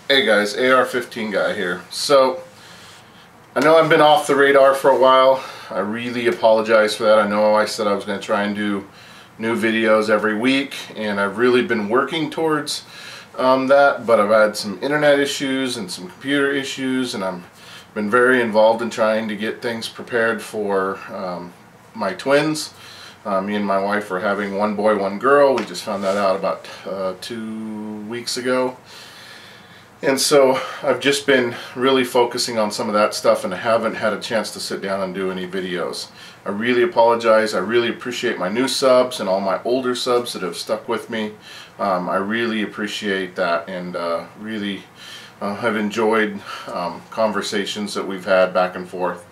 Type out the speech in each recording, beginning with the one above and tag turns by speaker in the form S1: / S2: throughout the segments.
S1: Hey guys, AR-15 guy here. So, I know I've been off the radar for a while. I really apologize for that. I know I said I was going to try and do new videos every week, and I've really been working towards that, but I've had some internet issues and some computer issues, and I've been very involved in trying to get things prepared for my twins. Me and my wife are having one boy, one girl. We just found that out about 2 weeks ago. And so I've just been really focusing on some of that stuff, and I haven't had a chance to sit down and do any videos. I really apologize. I really appreciate my new subs and all my older subs that have stuck with me. I really appreciate that, and really have enjoyed conversations that we've had back and forth.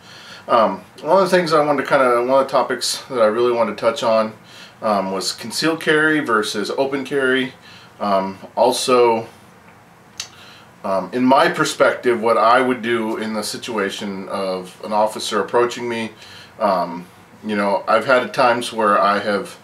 S1: One of the things I wanted to one of the topics that I really wanted to touch on was concealed carry versus open carry. In my perspective, what I would do in the situation of an officer approaching me, you know, I've had times where I have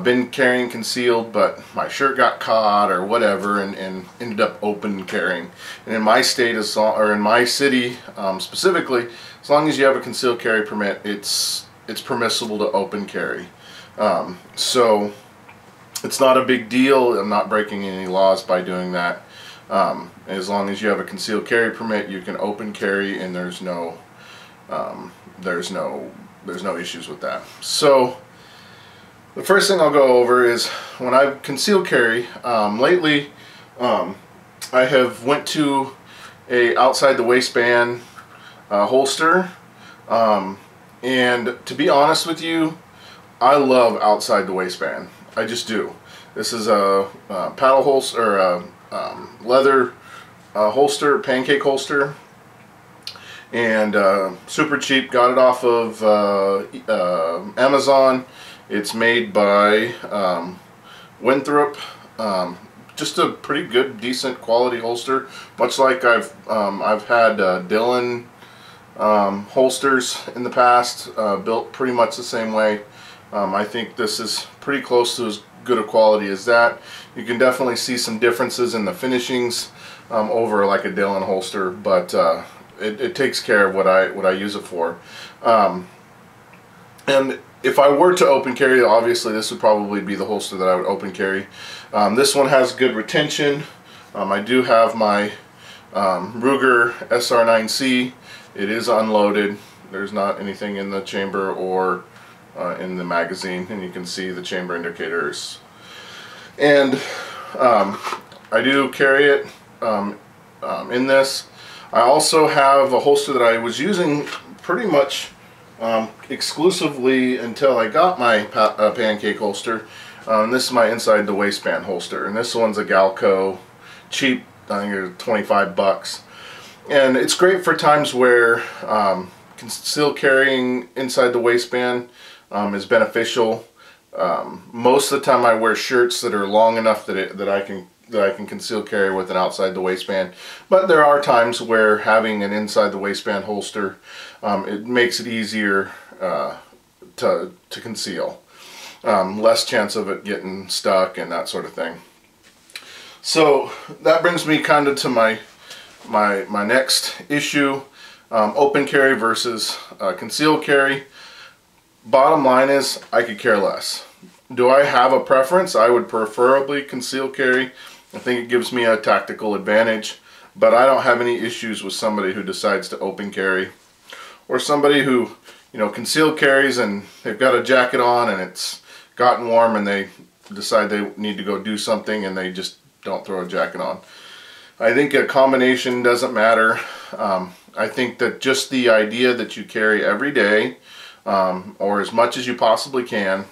S1: been carrying concealed, but my shirt got caught or whatever, and ended up open carrying. And in my state, or in my city specifically, as long as you have a concealed carry permit, it's permissible to open carry. So it's not a big deal. I'm not breaking any laws by doing that. As long as you have a concealed carry permit, you can open carry, and there's no issues with that. So the first thing I'll go over is when I conceal carry. Lately, I have went to a outside the waistband holster, and to be honest with you, I love outside the waistband. I just do. This is a paddle holster, or leather holster, pancake holster, and super cheap. Got it off of Amazon. It's made by Winthrop. Just a pretty good, decent quality holster. Much like I've had Dylan holsters in the past, built pretty much the same way. I think this is pretty close to as good a quality as that. You can definitely see some differences in the finishings over like a Dylan holster, but it takes care of what I use it for. And if I were to open carry, obviously this would probably be the holster that I would open carry. This one has good retention. I do have my Ruger SR9C. It is unloaded. There's not anything in the chamber or in the magazine, and you can see the chamber indicators. And I do carry it in this. I also have a holster that I was using pretty much exclusively until I got my pancake holster. This is my inside the waistband holster, and this one's a Galco, cheap. I think it's 25 bucks, and it's great for times where concealed carrying inside the waistband is beneficial. Most of the time I wear shirts that are long enough that I can conceal carry with an outside the waistband, but there are times where having an inside the waistband holster, it makes it easier to conceal. Less chance of it getting stuck and that sort of thing. So that brings me kind of to my next issue, open carry versus concealed carry. Bottom line is, I could care less. Do I have a preference? I would preferably conceal carry. I think it gives me a tactical advantage, but I don't have any issues with somebody who decides to open carry, or somebody who, you know, concealed carries and they've got a jacket on and it's gotten warm and they decide they need to go do something and they just don't throw a jacket on. I think a combination doesn't matter. I think that just the idea that you carry every day, or as much as you possibly can,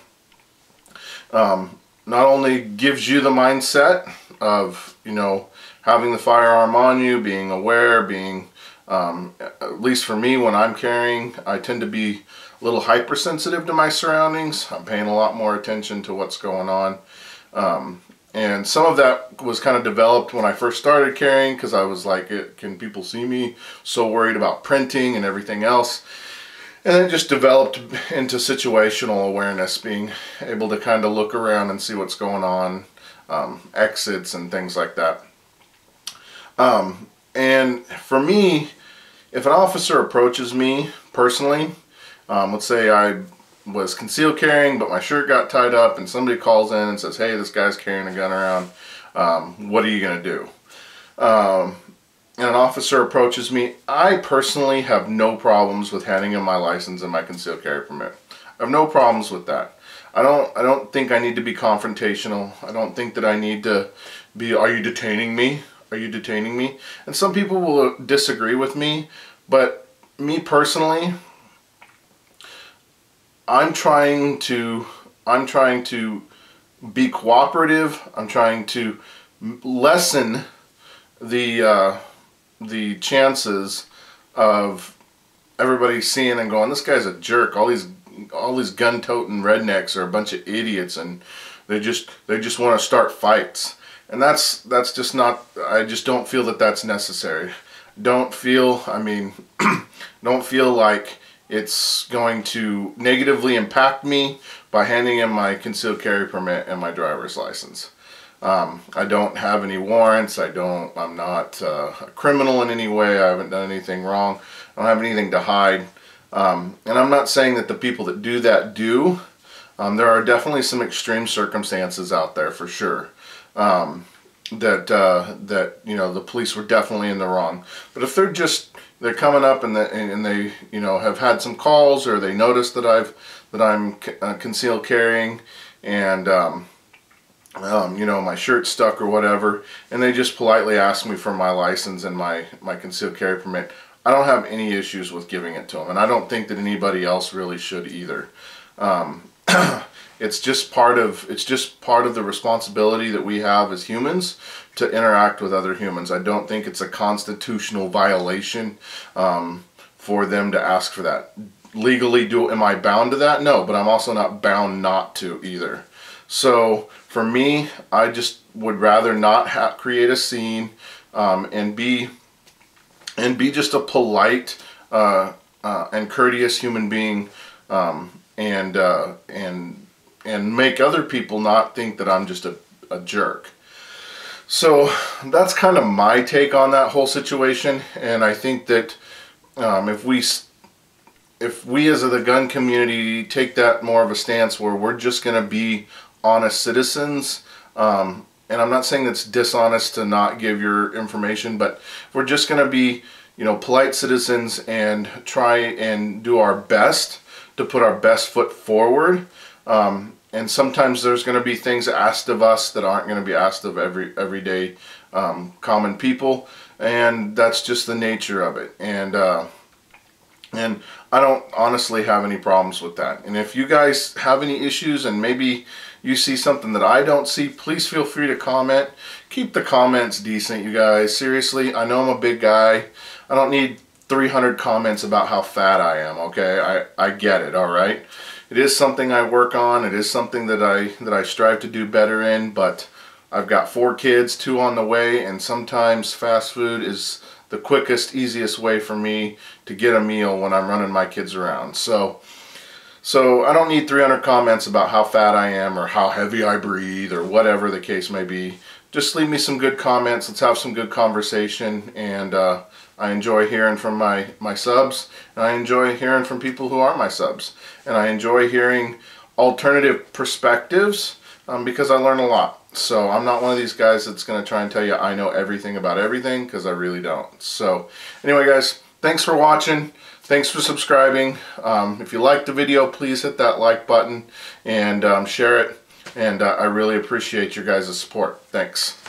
S1: not only gives you the mindset of, you know, having the firearm on you, being aware, being, at least for me when I'm carrying, I tend to be a little hypersensitive to my surroundings. I'm paying a lot more attention to what's going on. And some of that was kind of developed when I first started carrying, because I was like, can people see me? So worried about printing and everything else. And it just developed into situational awareness, being able to kind of look around and see what's going on, exits and things like that. And for me, if an officer approaches me personally, let's say I was concealed carrying, but my shirt got tied up, and somebody calls in and says, hey, this guy's carrying a gun around, what are you going to do? And an officer approaches me, I personally have no problems with handing him my license and my concealed carry permit. I have no problems with that. I don't think I need to be confrontational. I don't think that I need to be, are you detaining me? Are you detaining me? And some people will disagree with me, but me personally, I'm trying to be cooperative. I'm trying to lessen the chances of everybody seeing and going, this guy's a jerk. All these gun-toting rednecks are a bunch of idiots, and they just want to start fights. And that's just not. I just don't feel that that's necessary. Don't feel like it's going to negatively impact me by handing in my concealed carry permit and my driver's license. I don't have any warrants. I'm not a criminal in any way. I haven't done anything wrong. I don't have anything to hide. And I'm not saying that the people that do that do. There are definitely some extreme circumstances out there for sure. That you know, the police were definitely in the wrong. But if they're coming up and they you know, have had some calls, or they notice that I'm concealed carrying, and you know, my shirt's stuck or whatever, and they just politely ask me for my license and my concealed carry permit, I don't have any issues with giving it to them, and I don't think that anybody else really should either. It's just part of the responsibility that we have as humans to interact with other humans. I don't think it's a constitutional violation for them to ask for that. Legally, am I bound to that? No, but I'm also not bound not to either. So for me, I just would rather not create a scene, and be just a polite and courteous human being, and make other people not think that I'm just a jerk. So that's kind of my take on that whole situation, and I think that if we as the gun community take that more of a stance where we're just going to be honest citizens, and I'm not saying it's dishonest to not give your information, but we're just going to be, you know, polite citizens and try and do our best to put our best foot forward. And sometimes there's going to be things asked of us that aren't going to be asked of everyday common people, and that's just the nature of it. And I don't honestly have any problems with that. And if you guys have any issues and maybe you see something that I don't see, please feel free to comment. Keep the comments decent, you guys. Seriously, I know I'm a big guy. I don't need 300 comments about how fat I am, okay? I get it, all right? It is something I work on. It is something that I strive to do better in, but I've got 4 kids, 2 on the way, and sometimes fast food is the quickest, easiest way for me to get a meal when I'm running my kids around. So I don't need 300 comments about how fat I am or how heavy I breathe or whatever the case may be. Just leave me some good comments. Let's have some good conversation. And I enjoy hearing from my subs, and I enjoy hearing from people who aren't my subs. And I enjoy hearing alternative perspectives because I learn a lot. So I'm not one of these guys that's going to try and tell you I know everything about everything, because I really don't. So anyway, guys, thanks for watching. Thanks for subscribing. If you liked the video, please hit that like button and share it. And I really appreciate your guys' support. Thanks.